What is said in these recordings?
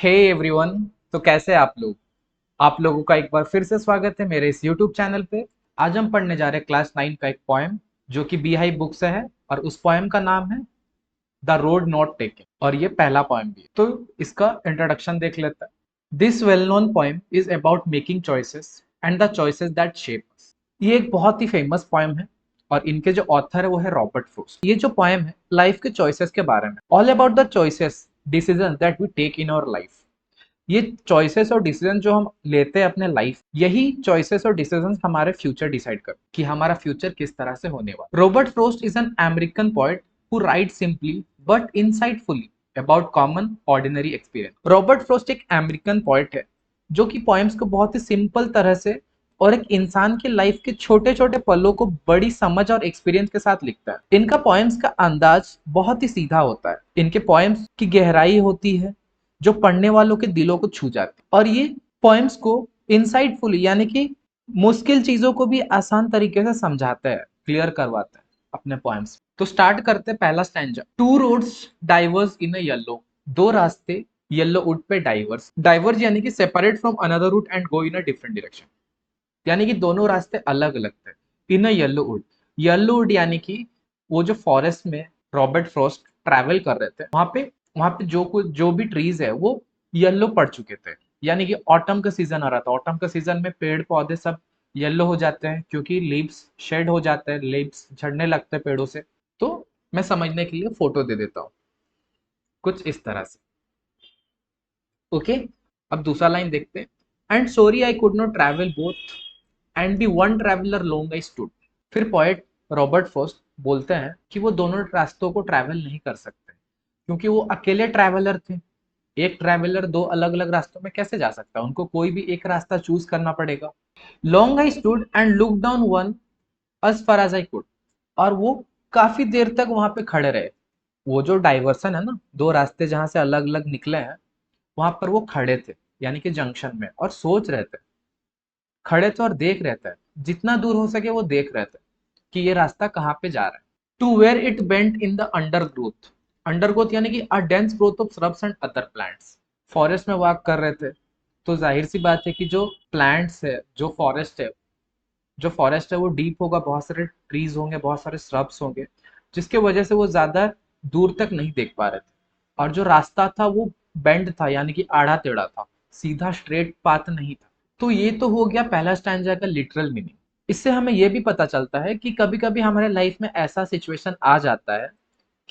Hey everyone. तो कैसे हैं आप लोग? आप लोगों का एक बार फिर से स्वागत है मेरे इस यूट्यूब चैनल पे। आज हम पढ़ने जा रहे हैं क्लास 9 का एक पोएम जो कि बीहाइव बुक से है और उस पोएम का नाम है द रोड नॉट टेकन और ये पहला पोएम भी है। तो इसका इंट्रोडक्शन देख लेते हैं। This well known poem is about making choices and the choices that shape us. ये एक बहुत ही फेमस पोएम है और इनके जो ऑथर है वो है रॉबर्ट फ्रॉस्ट। ये जो पोएम है लाइफ के चॉइसेस के बारे में, all about the choices decision that we take in our life. ये चॉइसेस और डिसीजन जो हम लेते हैं अपने लाइफ, यही चॉइसेस और डिसीजन हमारे फ्यूचर डिसाइड कर कि हमारा फ्यूचर किस तरह से होने वाला। Robert Frost is an American poet who right simply but insightfully about common ordinary experience. Robert Frost एक अमेरिकन पोएट है जो कि पोएम्स को बहुत ही सिंपल तरह से और एक इंसान की लाइफ के छोटे छोटे पलों को बड़ी समझ और एक्सपीरियंस के साथ लिखता है। इनका पोएम्स का अंदाज बहुत ही सीधा होता है। इनके पोएम्स की गहराई होती है जो पढ़ने वालों के दिलों को छू जाती है और ये पोएम्स को इनसाइटफुली यानी कि मुश्किल चीजों को भी आसान तरीके से समझाते हैं, क्लियर करवाते हैं अपने पोएम्स। तो स्टार्ट करते हैं पहला stanza. To roads diverged in a yellow. दो रास्ते येलो वुड पे डाइवर्स। डाइवर्स यानी कि separate from another root and go in a different direction, यानी कि दोनों रास्ते अलग अलग थे। इन अ येलो वुड, येलो वुड यानी कि वो जो फॉरेस्ट में रॉबर्ट फ्रॉस्ट ट्रैवल कर रहे थे, वहां पे जो भी ट्रीज है वो येलो पड़ चुके थे। यानी कि ऑटम का सीजन आ रहा था। ऑटम का सीजन में पेड़ पौधे सब येलो हो जाते हैं क्योंकि लीव्स शेड हो जाते हैं, लीव्स झड़ने लगते हैं पेड़ों से। तो मैं समझने के लिए फोटो दे देता हूँ कुछ इस तरह से। ओके, अब दूसरा लाइन देखते हैं। And sorry I could not travel both and be one traveller long I stood. फिर पोएट रॉबर्ट फ्रॉस्ट बोलते हैं कि वो दोनों रास्तों को ट्रैवल नहीं कर सकते क्योंकि वो अकेले ट्रैवलर थे। एक ट्रैवलर दो अलग अलग रास्तों में कैसे जा सकता है? उनको कोई भी एक रास्ता चूज करना पड़ेगा। Long I stood and look down one as far as I could। और वो काफी देर तक वहां पे खड़े रहे। वो जो डाइवर्सन है ना, दो रास्ते जहां से अलग अलग निकले हैं, वहां पर वो खड़े थे यानी कि जंक्शन में, और सोच रहे थे। खड़े थे और देख रहे थे, जितना दूर हो सके वो देख रहे थे कि ये रास्ता कहाँ पे जा रहा है। To where it bent in the undergrowth. Undergrowth यानी कि a dense growth of shrubs and other plants. Forest में वॉक कर रहे थे तो जाहिर सी बात है कि जो प्लांट्स है, जो फॉरेस्ट है वो डीप होगा, बहुत सारे ट्रीज होंगे, बहुत सारे श्रब्स होंगे, जिसके वजह से वो ज्यादा दूर तक नहीं देख पा रहे थे। और जो रास्ता था वो बेंड था यानी कि आड़ा टेढ़ा था, सीधा स्ट्रेट पाथ नहीं था। तो ये तो हो गया पहला स्टैंजा का लिटरल मीनिंग। इससे हमें ये भी पता चलता है कि कभी कभी हमारे लाइफ में ऐसा सिचुएशन आ जाता है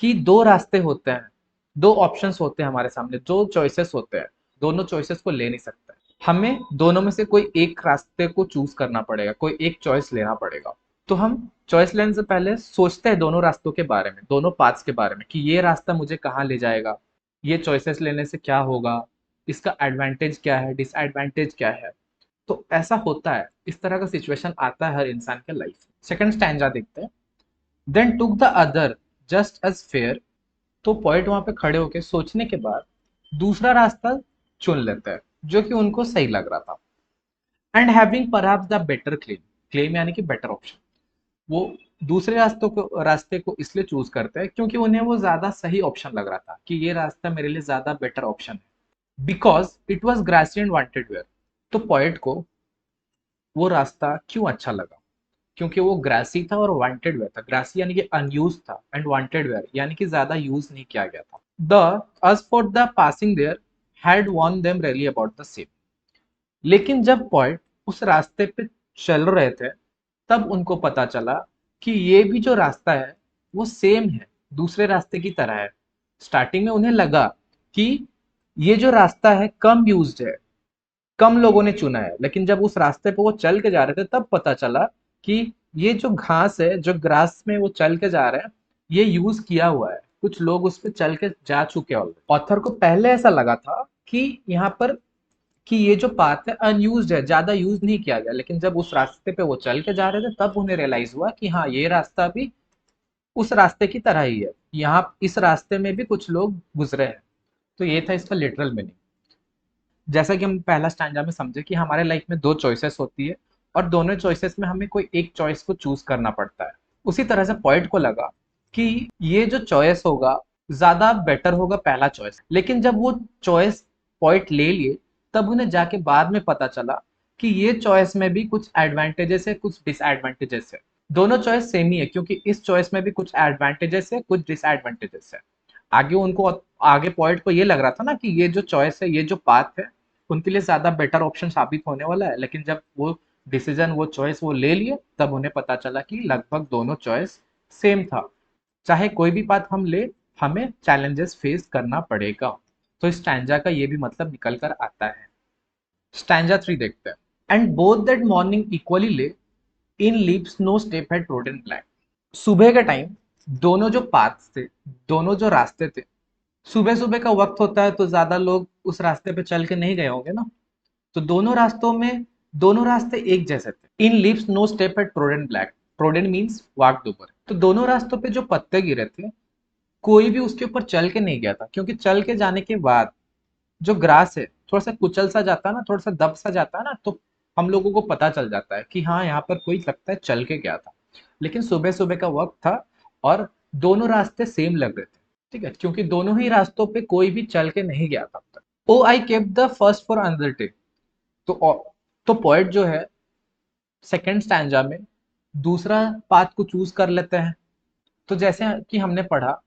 कि दो रास्ते होते हैं, दो ऑप्शंस होते हैं हमारे सामने, दो चॉइसेस होते हैं। दोनों चॉइसेस को ले नहीं सकते, हमें दोनों में से कोई एक रास्ते को चूज करना पड़ेगा, कोई एक चॉइस लेना पड़ेगा। तो हम चॉइस लेने से पहले सोचते हैं दोनों रास्तों के बारे में, दोनों पाथ्स के बारे में कि ये रास्ता मुझे कहाँ ले जाएगा, ये चॉइसेस लेने से क्या होगा, इसका एडवांटेज क्या है, डिसएडवांटेज क्या है। तो ऐसा होता है, इस तरह का सिचुएशन आता है हर इंसान के लाइफ में। सेकंड स्टैंजा देखते हैं। Then took the other just as fair. तो पॉइंट वहां पे खड़े होके सोचने के बाद दूसरा रास्ता चुन लेता है जो कि उनको सही लग रहा था। And having perhaps the better claim. Claim यानी कि बेटर ऑप्शन। वो दूसरे रास्ते को इसलिए चूज करते हैं क्योंकि उन्हें वो ज्यादा सही ऑप्शन लग रहा था कि ये रास्ता मेरे लिए ज्यादा बेटर ऑप्शन है। Because it was grassy and wanted wear. तो पॉइंट को वो रास्ता क्यों अच्छा लगा? क्योंकि वो ग्रासी था और वांटेड वेयर था। ग्रासी यानी कि अनयूज था एंड वांटेड वेयर यानी कि ज्यादा यूज नहीं किया गया था। The as for the passing there had worn them really about the same. लेकिन जब पॉइंट उस रास्ते पे चल रहे थे तब उनको पता चला कि ये भी जो रास्ता है वो सेम है, दूसरे रास्ते की तरह है। स्टार्टिंग में उन्हें लगा कि ये जो रास्ता है कम यूज्ड है, कम लोगों ने चुना है, लेकिन जब उस रास्ते पे वो चल के जा रहे थे तब पता चला कि ये जो घास है, जो ग्रास में वो चल के जा रहे हैं, ये यूज किया हुआ है, कुछ लोग उस पे चल के जा चुके हैं ऑलरेडी। ऑथर को पहले ऐसा लगा था कि यहाँ पर कि ये जो पाथ है अनयूज्ड है, ज्यादा यूज नहीं किया गया, लेकिन जब उस रास्ते पे वो चल के जा रहे थे तब उन्हें रियलाइज हुआ कि हाँ, ये रास्ता भी उस रास्ते की तरह ही है, यहाँ इस रास्ते में भी कुछ लोग गुजरे हैं। तो ये था इसका लिटरल मीनिंग। जैसा कि हम पहला स्टैंडा में समझे कि हमारे लाइफ में दो चॉइसेस होती है और दोनों चॉइसेस में हमें कोई एक चॉइस को चूज करना पड़ता है। उसी तरह से पॉइंट को लगा कि ये जो चॉइस होगा ज्यादा बेटर होगा पहला चॉइस, लेकिन जब वो चॉइस पॉइंट ले लिए, तब उन्हें जाके बाद में पता चला कि ये चॉइस में भी कुछ एडवांटेजेस है, कुछ डिसएडवांटेजेस है। दोनों चॉइस सेम ही है, क्योंकि इस चॉइस में भी कुछ एडवांटेजेस है, कुछ डिसएडवांटेजेस है। आगे उनको, आगे पॉइंट को ये लग रहा था ना कि ये जो चॉइस है, ये जो पाथ है, उनके लिए ज्यादा बेटर ऑप्शन साबित होने वाला है। लेकिन जब वो डिसीजन, वो चॉइस वो ले लिए, तब उन्हें पता चला कि लगभग दोनों चॉइस सेम था। चाहे कोई भी पाथ हम ले, हमें चैलेंजेस फेस करना पड़ेगा। तो इस स्टैंजा का ये भी मतलब निकल कर आता है। स्टैंजा 3 देखते हैं। And both that morning equally lay, in leaves no step had trodden black. सुबह के टाइम दोनों जो पाथ्स थे, दोनों जो रास्ते थे, सुबह सुबह का वक्त होता है तो ज्यादा लोग उस रास्ते पे चल के नहीं गए होंगे ना। तो दोनों रास्तों में, दोनों रास्ते एक जैसे थे। In leaves no step had trodden black, trodden means walked over. तो दोनों रास्तों पे जो पत्ते गिरे थे, कोई भी उसके ऊपर चल के नहीं गया था, क्योंकि चल के जाने के बाद जो ग्रास है थोड़ा सा कुचल सा जाता है ना, थोड़ा सा दब सा जाता है ना, तो हम लोगों को पता चल जाता है कि हाँ, यहाँ पर कोई लगता है चल के गया था। लेकिन सुबह सुबह का वक्त था और दोनों रास्ते सेम लग रहे थे, ठीक है, क्योंकि दोनों ही रास्तों पे कोई भी चल के नहीं गया था अब तक। Oh I kept the first for another day. तो तो पोएट जो है सेकंड स्टैंजा में दूसरा पाथ को चूज कर लेते हैं। तो जैसे कि हमने पढ़ा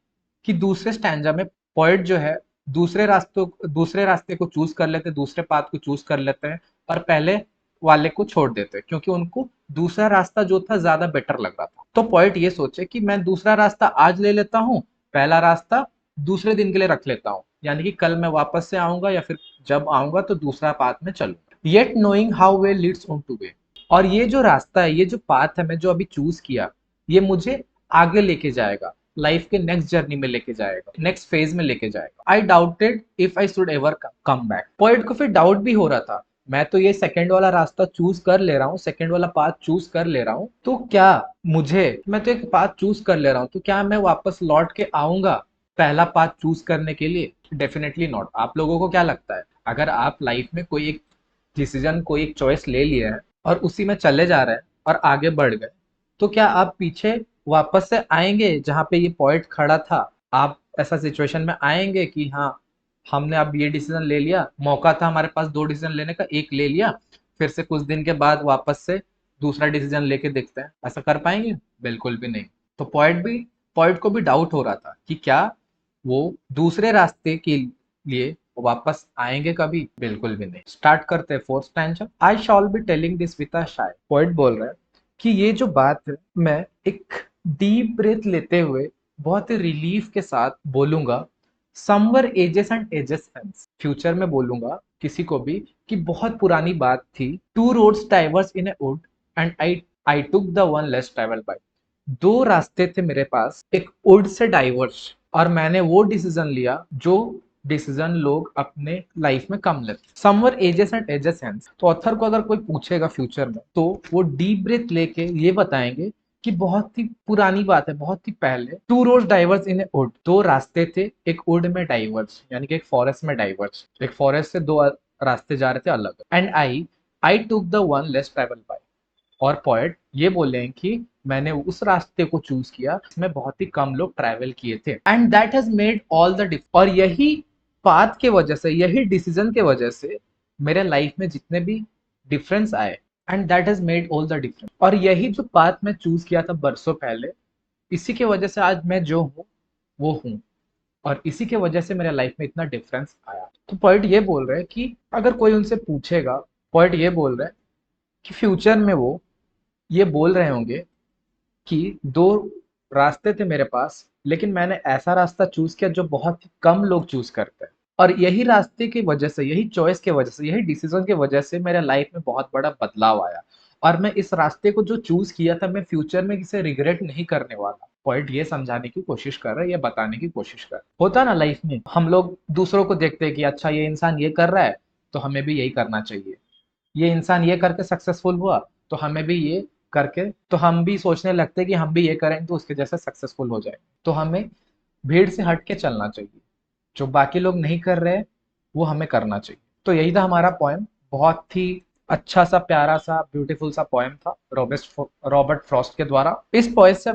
कि दूसरे स्टैंजा में पोएट जो है दूसरे रास्ते को चूज कर लेते, दूसरे पाथ को चूज कर लेते हैं, और पहले वाले को छोड़ देते हैं, क्योंकि उनको दूसरा रास्ता जो था ज्यादा बेटर लग रहा था। तो पोएट ये सोचे कि मैं दूसरा रास्ता आज ले लेता हूँ, पहला रास्ता दूसरे दिन के लिए रख लेता हूँ, यानी कि कल मैं वापस से आऊंगा या फिर जब आऊंगा तो दूसरा पाथ में चलूंगा। Yet knowing how way Leeds on two way. और ये जो रास्ता है, ये जो पाथ है मैं जो अभी चूज किया, ये मुझे आगे लेके जाएगा, लाइफ के नेक्स्ट जर्नी में लेके जाएगा, नेक्स्ट फेज में लेके जाएगा। आई doubted if I should ever come back. Poet को फिर डाउट भी हो रहा था, मैं तो ये सेकंड वाला रास्ता चूज कर ले रहा हूँ, सेकंड वाला पाथ चूज कर ले रहा हूँ, तो क्या मैं तो एक पाथ चूज कर ले रहा हूँ, तो क्या मैं वापस लौट के आऊंगा पहला पाथ चूज करने के लिए? Definitely not. आप लोगों को क्या लगता है, अगर आप लाइफ में कोई एक डिसीजन, कोई एक चॉइस ले लिया है और उसी में चले जा रहे हैं और आगे बढ़ गए, तो क्या आप पीछे वापस से आएंगे जहां पे ये पॉइंट खड़ा था? आप ऐसा सिचुएशन में आएंगे कि हाँ, हमने अब ये डिसीजन ले लिया, मौका था हमारे पास दो डिसीजन लेने का, एक ले लिया, फिर से कुछ दिन के बाद वापस से दूसरा डिसीजन लेके देखते हैं, ऐसा कर पाएंगे? बिल्कुल भी नहीं। तो पॉइंट को भी डाउट हो रहा था कि क्या वो दूसरे रास्ते के लिए वापस आएंगे कभी? बिल्कुल भी नहीं। स्टार्ट करते हैं fourth stanza. I shawl be telling this with a shy. Point बोल रहा है कि ये जो बात है, मैं एक डीप ब्रेथ लेते हुए बहुत ही रिलीफ के साथ बोलूंगा। Somewhere ages and ages hence, future में बोलूंगा किसी को भी कि बहुत पुरानी बात थी। Two roads diverged in a wood and I took the one less travelled by. दो रास्ते थे मेरे पास, एक वुड से डाइवर्स, और मैंने वो डिसीजन लिया जो डिसीजन लोग अपने लाइफ में कम लेते। Somewhere ages and ages hence, तो ऑथर को अगर कोई पूछेगा फ्यूचर में, तो वो डीप ब्रेथ लेके ये बताएंगे कि बहुत ही पुरानी बात है, बहुत ही पहले। Two roads diverged in a wood, दो रास्ते थे एक वुड में डाइवर्स, यानी कि एक फॉरेस्ट में डाइवर्स, एक फॉरेस्ट से दो रास्ते जा रहे थे अलग। And I took the one less travelled bye. और पोएट ये बोले हैं कि मैंने उस रास्ते को चूज किया जिसमें बहुत ही कम लोग ट्रैवल किए थे। And that has made all the difference. और यही पाथ के वजह से, यही डिसीजन के वजह से मेरे लाइफ में जितने भी डिफरेंस आए, and that has made all the difference. और यही जो पाथ मैं चूज किया था बरसों पहले, इसी के वजह से आज मैं जो हूँ वो हूँ, और इसी के वजह से मेरे लाइफ में इतना डिफरेंस आया। तो पॉइंट ये बोल रहे हैं कि अगर कोई उनसे पूछेगा, पॉइंट ये बोल रहे हैं कि फ्यूचर में वो ये बोल रहे होंगे कि दो रास्ते थे मेरे पास, लेकिन मैंने ऐसा रास्ता चूज किया जो बहुत ही कम लोग चूज करते हैं, और यही रास्ते की वजह से, यही चॉइस की वजह से, यही डिसीजन की वजह से मेरे लाइफ में बहुत बड़ा बदलाव आया, और मैं इस रास्ते को जो चूज किया था, मैं फ्यूचर में इसे रिग्रेट नहीं करने वाला। पॉइंट ये समझाने की कोशिश कर रहा है, ये बताने की कोशिश कर रहा है। होता ना लाइफ में, हम लोग दूसरों को देखते हैं कि अच्छा ये इंसान ये कर रहा है तो हमें भी यही करना चाहिए, ये इंसान ये करके सक्सेसफुल हुआ तो हमें भी ये करके, तो हम भी सोचने लगते हैं कि हम भी ये करें तो उसके जैसे सक्सेसफुल हो जाए। तो हमें भीड़ से हट के चलना चाहिए, जो बाकी लोग नहीं कर रहे वो हमें करना चाहिए। तो यही था हमारा पोएम। बहुत ही अच्छा सा, प्यारा सा, ब्यूटीफुल सा पोएम था रॉबर्ट फ्रॉस्ट के द्वारा। इस पोएम से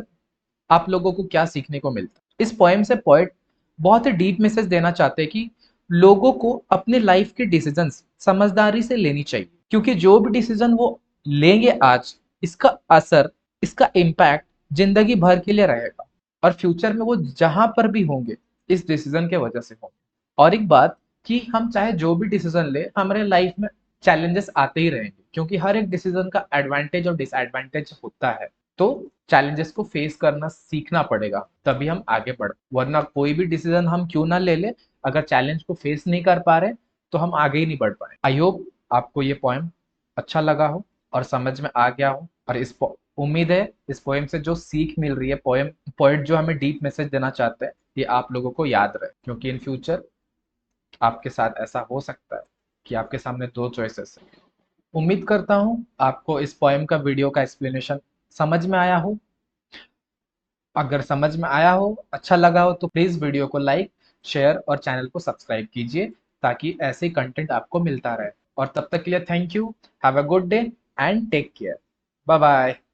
आप लोगों को क्या सीखने को मिलता है? इस पोएम से पोएट बहुत ही डीप मैसेज देना चाहते हैं कि लोगों को अपने लाइफ के डिसीजंस समझदारी से लेनी चाहिए, क्योंकि जो भी डिसीजन वो लेंगे आज, इसका असर, इसका इम्पैक्ट जिंदगी भर के लिए रहेगा, और फ्यूचर में वो जहां पर भी होंगे इस डिसीजन के वजह से होंगे। और एक बात कि हम चाहे जो भी डिसीजन ले, हमारे लाइफ में चैलेंजेस आते ही रहेंगे, क्योंकि हर एक डिसीजन का एडवांटेज और डिसएडवांटेज होता है। तो चैलेंजेस को फेस करना सीखना पड़ेगा, तभी हम आगे बढ़, वरना कोई भी डिसीजन हम क्यों ना ले ले, अगर चैलेंज को फेस नहीं कर पा रहे तो हम आगे ही नहीं बढ़ पाए। आई होप आपको ये पोएम अच्छा लगा हो और समझ में आ गया हो, और उम्मीद है इस पोएम से जो सीख मिल रही है, पोएट जो हमें डीप मैसेज देना चाहते हैं, ये आप लोगों को याद रहे, क्योंकि इन फ्यूचर आपके साथ ऐसा हो सकता है कि आपके सामने दो चॉइसेस है। उम्मीद करता हूँ आपको इस पोएम का वीडियो का एक्सप्लेनेशन समझ में आया हो। अगर समझ में आया हो, अच्छा लगा हो, तो प्लीज वीडियो को लाइक, शेयर और चैनल को सब्सक्राइब कीजिए, ताकि ऐसे कंटेंट आपको मिलता रहे। और तब तक के लिए thank you, have a good day and take care, bye bye.